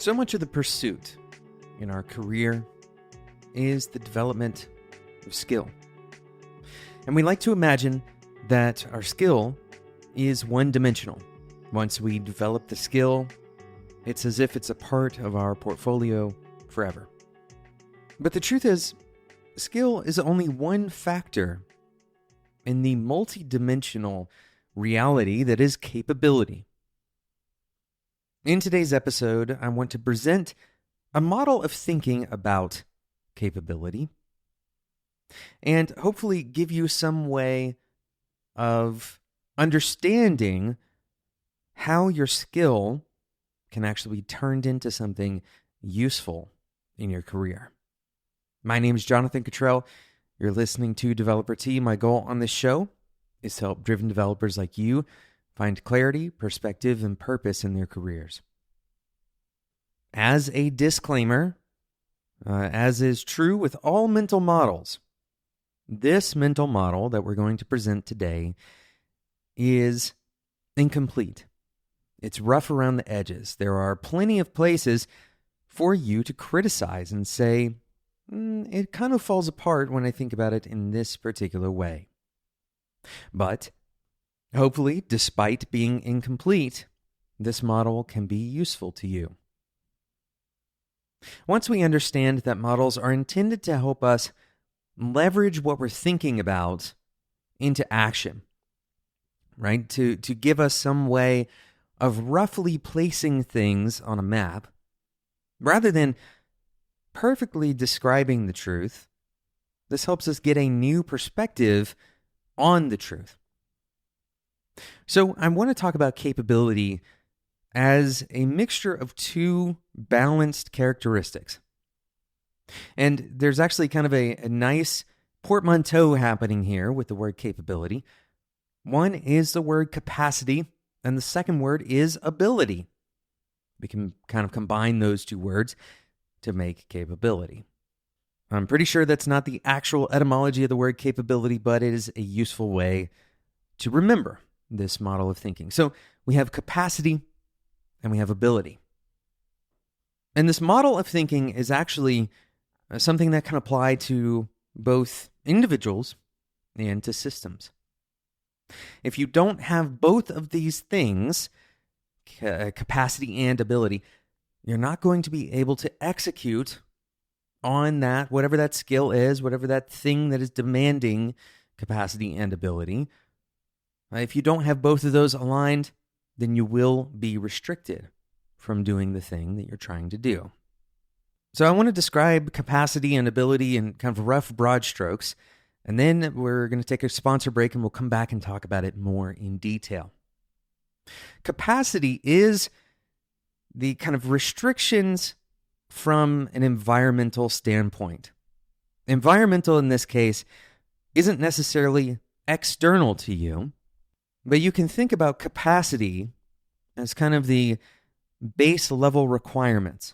So much of the pursuit in our career is the development of skill. And we like to imagine that our skill is one-dimensional. Once we develop the skill, it's as if it's a part of our portfolio forever. But the truth is, skill is only one factor in the multi-dimensional reality that is capability. In today's episode, I want to present a model of thinking about capability and hopefully give you some way of understanding how your skill can actually be turned into something useful in your career. My name is Jonathan Cottrell. You're listening to Developer Tea. My goal on this show is to help driven developers like you find clarity, perspective, and purpose in their careers. As a disclaimer, as is true with all mental models, this mental model that we're going to present today is incomplete. It's rough around the edges. There are plenty of places for you to criticize and say, it kind of falls apart when I think about it in this particular way. But hopefully, despite being incomplete, this model can be useful to you. Once we understand that models are intended to help us leverage what we're thinking about into action, right? To give us some way of roughly placing things on a map, rather than perfectly describing the truth, this helps us get a new perspective on the truth. So I want to talk about capability as a mixture of two balanced characteristics. And there's actually kind of a nice portmanteau happening here with the word capability. One is the word capacity, and the second word is ability. We can kind of combine those two words to make capability. I'm pretty sure that's not the actual etymology of the word capability, but it is a useful way to remember this model of thinking. So we have capacity and we have ability. And this model of thinking is actually something that can apply to both individuals and to systems. If you don't have both of these things, capacity and ability, you're not going to be able to execute on that, whatever that skill is, whatever that thing that is demanding capacity and ability. If you don't have both of those aligned, then you will be restricted from doing the thing that you're trying to do. So I want to describe capacity and ability in kind of rough, broad strokes, and then we're going to take a sponsor break and we'll come back and talk about it more in detail. Capacity is the kind of restrictions from an environmental standpoint. Environmental in this case isn't necessarily external to you, but you can think about capacity as kind of the base level requirements.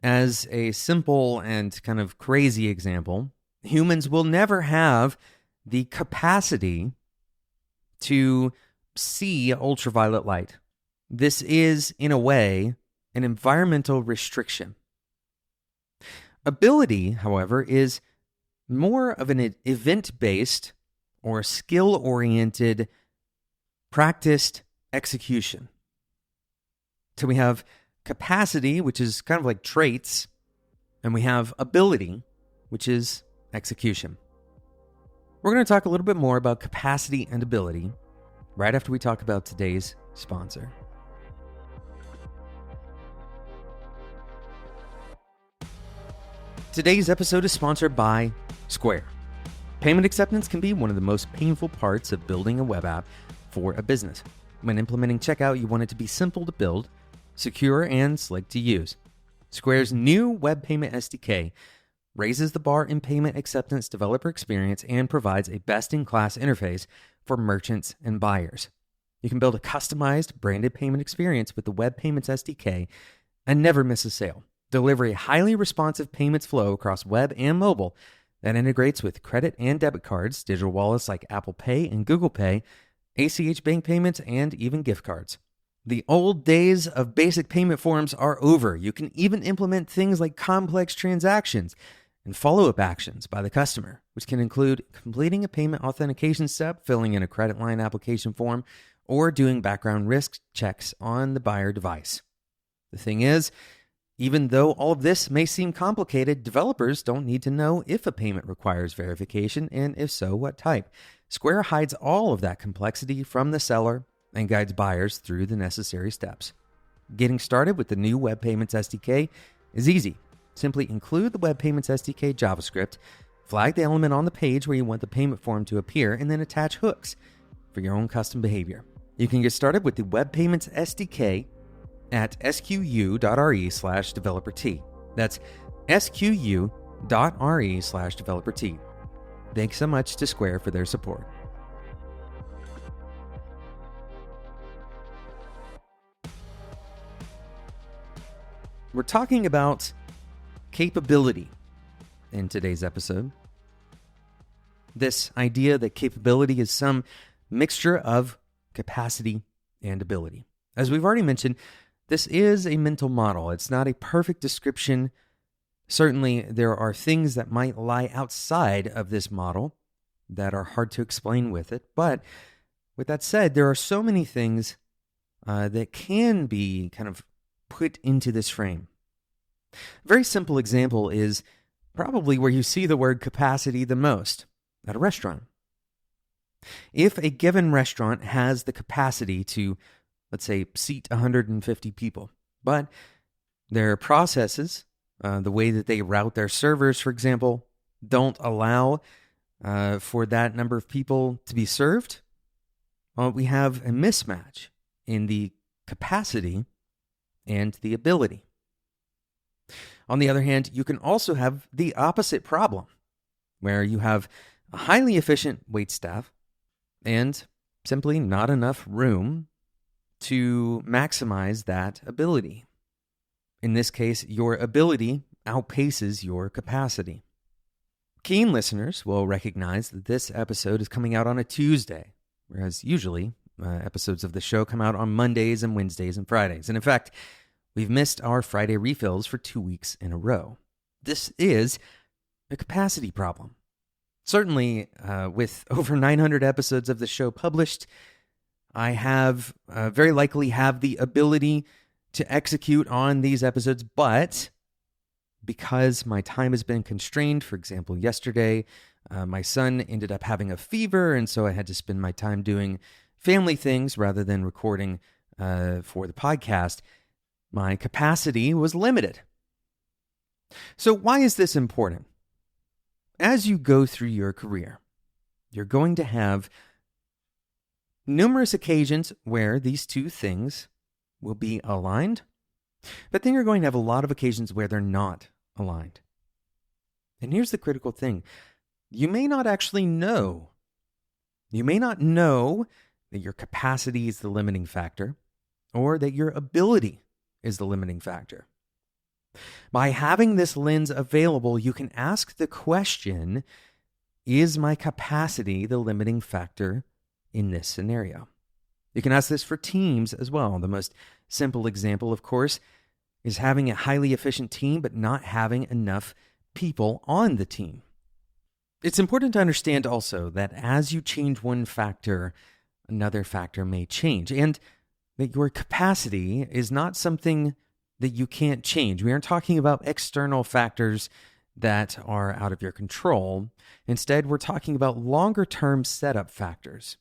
As a simple and kind of crazy example, humans will never have the capacity to see ultraviolet light. This is, in a way, an environmental restriction. Ability, however, is more of an event-based or skill-oriented practiced execution. So we have capacity, which is kind of like traits, and we have ability, which is execution. We're going to talk a little bit more about capacity and ability right after we talk about today's sponsor. Today's episode is sponsored by Square. Payment acceptance can be one of the most painful parts of building a web app for a business. When implementing checkout, you want it to be simple to build, secure, and slick to use. Square's new Web Payment SDK raises the bar in payment acceptance developer experience and provides a best-in-class interface for merchants and buyers. You can build a customized, branded payment experience with the Web Payments SDK and never miss a sale. Deliver a highly responsive payments flow across web and mobile that integrates with credit and debit cards, digital wallets like Apple Pay and Google Pay, ACH bank payments, and even gift cards. The old days of basic payment forms are over. You can even implement things like complex transactions and follow-up actions by the customer, which can include completing a payment authentication step, filling in a credit line application form, or doing background risk checks on the buyer device. The thing is, even though all of this may seem complicated, developers don't need to know if a payment requires verification, and if so, what type. Square hides all of that complexity from the seller and guides buyers through the necessary steps. Getting started with the new Web Payments SDK is easy. Simply include the Web Payments SDK JavaScript, flag the element on the page where you want the payment form to appear, and then attach hooks for your own custom behavior. You can get started with the Web Payments SDK at squ.re/developer-t. That's squ.re/developer-t. Thanks so much to Square for their support. We're talking about capability in today's episode. This idea that capability is some mixture of capacity and ability. As we've already mentioned, this is a mental model. It's not a perfect description. Certainly, there are things that might lie outside of this model that are hard to explain with it. But with that said, there are so many things that can be kind of put into this frame. A very simple example is probably where you see the word capacity the most, at a restaurant. If a given restaurant has the capacity to, let's say, seat 150 people, but their processes, the way that they route their servers, for example, don't allow for that number of people to be served, we have a mismatch in the capacity and the ability. On the other hand, you can also have the opposite problem, where you have a highly efficient waitstaff and simply not enough room to maximize that ability. In this case, your ability outpaces your capacity. Keen listeners will recognize that this episode is coming out on a Tuesday, whereas usually episodes of the show come out on Mondays and Wednesdays and Fridays. And in fact, we've missed our Friday refills for 2 weeks in a row. This is a capacity problem. Certainly, with over 900 episodes of the show published, I have very likely have the ability to execute on these episodes, but because my time has been constrained, for example, yesterday, my son ended up having a fever, and so I had to spend my time doing family things rather than recording for the podcast. My capacity was limited. So why is this important? As you go through your career, you're going to have numerous occasions where these two things will be aligned, but then you're going to have a lot of occasions where they're not aligned. And here's the critical thing. You may not actually know. You may not know that your capacity is the limiting factor or that your ability is the limiting factor. By having this lens available, you can ask the question, is my capacity the limiting factor in this scenario? You can ask this for teams as well. The most simple example, of course, is having a highly efficient team but not having enough people on the team. It's important to understand also that as you change one factor, another factor may change, and that your capacity is not something that you can't change. We aren't talking about external factors that are out of your control. Instead, we're talking about longer-term setup factors.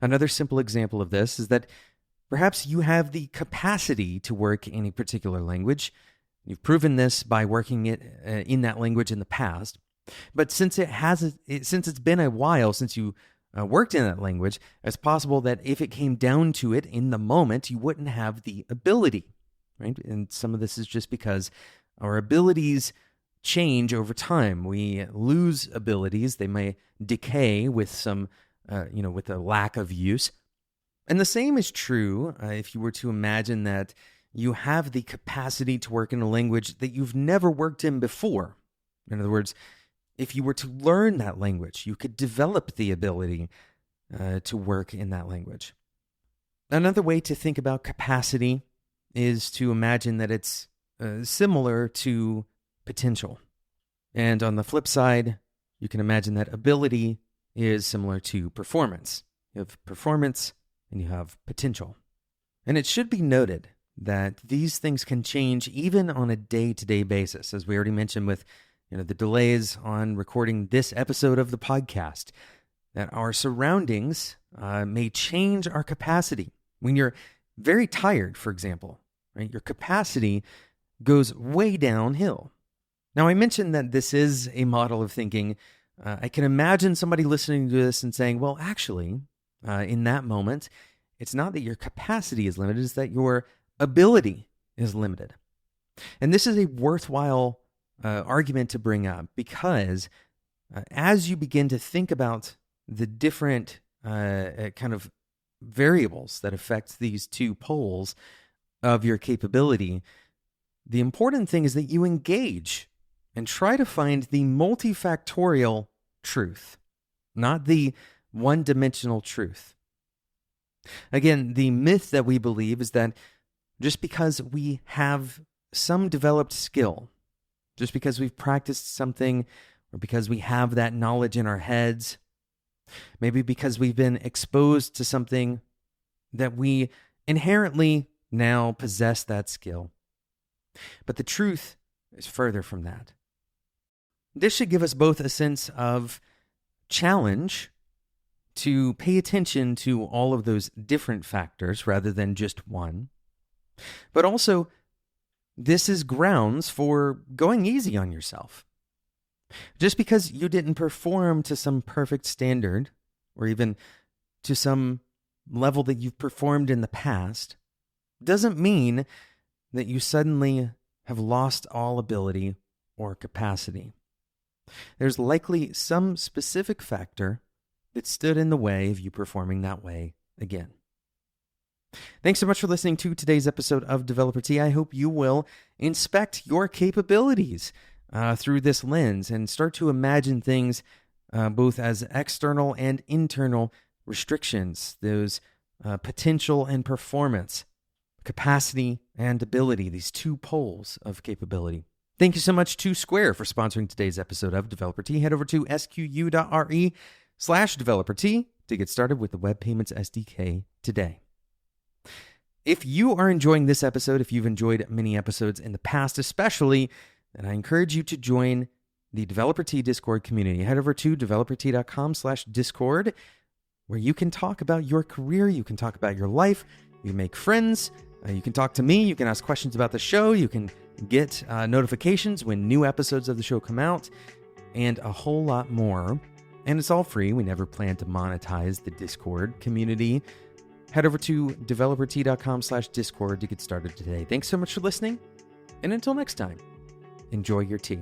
Another simple example of this is that perhaps you have the capacity to work in a particular language. You've proven this by working it in that language in the past. But since it's been a while since you worked in that language, it's possible that if it came down to it in the moment, you wouldn't have the ability, right? And some of this is just because our abilities change over time. We lose abilities. They may decay with some, with a lack of use. And the same is true if you were to imagine that you have the capacity to work in a language that you've never worked in before. In other words, if you were to learn that language, you could develop the ability to work in that language. Another way to think about capacity is to imagine that it's similar to potential. And on the flip side, you can imagine that ability is similar to performance. You have performance and you have potential. And it should be noted that these things can change even on a day-to-day basis, as we already mentioned with the delays on recording this episode of the podcast, that our surroundings may change our capacity. When you're very tired, for example, right, your capacity goes way downhill. Now, I mentioned that this is a model of thinking. I can imagine somebody listening to this and saying, well, actually, in that moment, it's not that your capacity is limited, it's that your ability is limited. And this is a worthwhile argument to bring up because as you begin to think about the different kind of variables that affect these two poles of your capability, the important thing is that you engage and try to find the multifactorial truth, not the one-dimensional truth. Again, the myth that we believe is that just because we have some developed skill, just because we've practiced something, or because we have that knowledge in our heads, maybe because we've been exposed to something, that we inherently now possess that skill. But the truth is further from that. This should give us both a sense of challenge to pay attention to all of those different factors rather than just one. But also, this is grounds for going easy on yourself. Just because you didn't perform to some perfect standard, or even to some level that you've performed in the past, doesn't mean that you suddenly have lost all ability or capacity. There's likely some specific factor that stood in the way of you performing that way again. Thanks so much for listening to today's episode of Developer Tea. I hope you will inspect your capabilities through this lens and start to imagine things both as external and internal restrictions, those potential and performance, capacity and ability, these two poles of capability. Thank you so much to Square for sponsoring today's episode of Developer Tea. Head over to squ.re/developertea to get started with the Web Payments SDK today. If you are enjoying this episode, if you've enjoyed many episodes in the past especially, then I encourage you to join the Developer Tea Discord community. Head over to developertea.com/discord, where you can talk about your career, you can talk about your life, you can make friends, you can talk to me, you can ask questions about the show, you can get notifications when new episodes of the show come out, and a whole lot more. And it's all free. We never plan to monetize the Discord community. Head over to developertea.com/discord to get started today. Thanks so much for listening. And until next time, enjoy your tea.